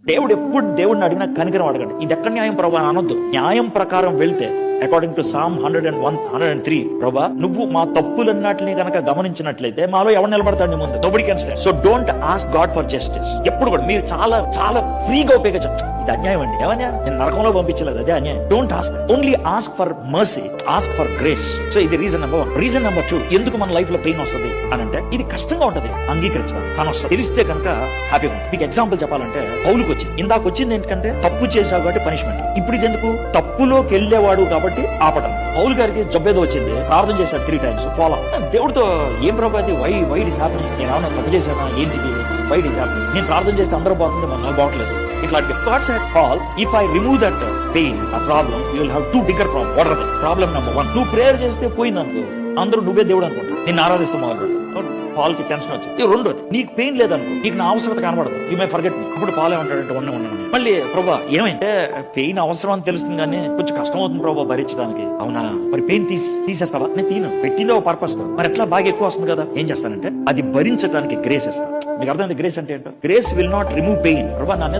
దేవుడు ఎప్పుడు దేవుడిని అడిగినా కనికరం అడగండి. ఇది ఎక్కడ న్యాయం ప్రభా అని అనొద్దు. న్యాయం ప్రకారం వెళ్తే అకార్డింగ్ టు Psalm 101, 103, ప్రభా నువ్వు మా తప్పులన్నిటిని కనుక గమనించినట్లయితే మాలో ఎవరు నిలబడతాడు నీ ముందు? Nobody can stand. So don't ask God for justice. ఎప్పుడు కూడా మీరు చాలా చాలా ఫ్రీగా ఉపయోగించండి. ఇది అన్యాయం అండి, ఏమన్యాయం? నేను నరకంలో పంపించలేదు, అదే అన్యాయం. Don't ask, only ask for mercy, ask for grace. So ఇది రీజన్ నెంబర్ 1. రీజన్ నెంబర్ 2, ఎందుకు మన లైఫ్ లో పెయిన్ వస్తుంది అని అంటే ఇది కష్టంగా ఉంటది అంగీకరించడం. కానీ వస్తుంది, తెలిస్తే కనుక హ్యాపీగా ఉంటుంది. మీకు ఎగ్జాంపుల్ చెప్పాలంటే పౌలుకి వచ్చింది. ఇందాక వచ్చింది ఏంటంటే తప్పు చేశావు కాబట్టి పనిష్మెంట్. ఇప్పుడు ఇది ఎందుకు? తప్పులోకి వెళ్ళేవాడు కాబట్టి ఆపడం. పౌలు గారికి జబ్బేదో వచ్చింది, ప్రార్థన చేశాడు 3 times. పోలా దేవుడితో, ఏం ప్రభా ఇది, వై ఇట్ ఇస్ హ్యాపెనింగ్? నేను ఏమన్నా తప్పు చేశానా? ఏంటిది? Why it is happening? నేను ప్రార్థన చేస్తే అందరూ బాగుంది, నాకు బాగట్లేదు. ఇట్లాంటి God said, Paul, if I remove that pain, a problem, you will have 2 bigger problems. What are they? Problem number 1, నువ్వు ప్రేయర్ చేస్తే పోయిందనుకో, అందరూ నువ్వే దేవుడు అనుకుంటా, నిన్ను ఆరాధిస్తూ మొదలు పెడతారు. పాల్ కి టెన్షన్ వచ్చింది. రెండోది, నీకు పెయిన్ లేదనుకో, నీకు నా అవసరత కనబడదు, యూ మే ఫర్గెట్ మీ. అప్పుడు పాల్ ఏమంటాడంటే ఉన్న మళ్ళీ ప్రభా ఏమైతే పెయిన్ అవసరం అని తెలుస్తుంది కానీ కొంచెం కష్టం అవుతుంది ప్రభా భరించడానికి. అవునా, మరి పెయిన్ తీసేస్తావా? నేను తీను, పెట్టిందో ఒక పర్పస్ తో. మరి ఎట్లా బాగా ఎక్కువ వస్తుంది కదా, ఏం చేస్తానంటే అది భరించడానికి గ్రేస్ ఇస్తాను. మీకు అర్థమైంది గ్రేస్ అంటే ఏంటో? Grace will not remove pain. ప్రభా నా